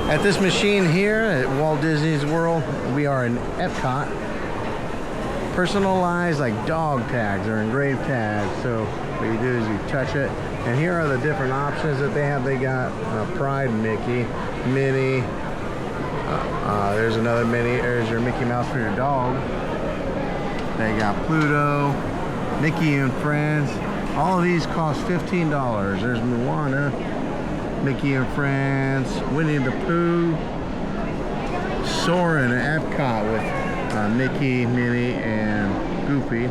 At this machine here at Walt Disney World, we are in Epcot. Personalized like dog tags or engraved tags. So what you do is you touch it, and here are the different options that they have. They got Pride Mickey, Minnie. There's another Minnie. There's your Mickey Mouse for your dog. They got Pluto, Mickey and Friends. All of these cost $15. There's Moana, Mickey and Friends, Winnie the Pooh, Soarin' at Epcot with Mickey, Minnie, and Goofy.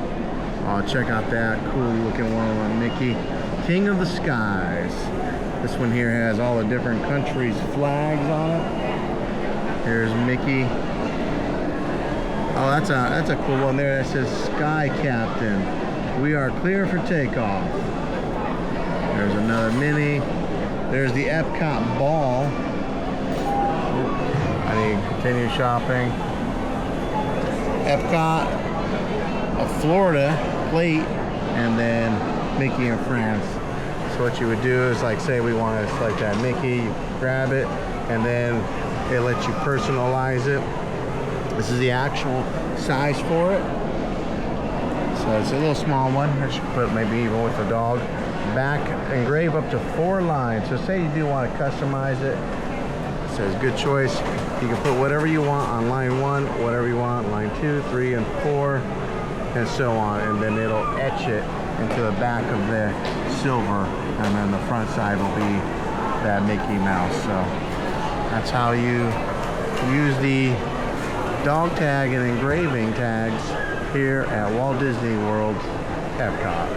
Check out that cool looking one on Mickey. King of the Skies. This one here has all the different countries' flags on it. Here's Mickey. Oh, that's a cool one there that says Sky Captain. We are clear for takeoff. There's another Minnie. There's the Epcot ball. I need to continue shopping. Epcot, a Florida plate, and then Mickey and Friends. So what you would do is, like, say we want to select that Mickey, you grab it, and then they let you personalize it. This is the actual size for it. So it's a little small one. I should put maybe even with the dog. Back engrave up to 4 lines. So say you do want to customize it. It says good choice. You can put whatever you want on line 1, whatever you want on line 2, 3, and 4, and so on. And then it'll etch it into the back of the silver, and then the front side will be that Mickey Mouse. So that's how you use the dog tag and engraving tags here at Walt Disney World, Epcot.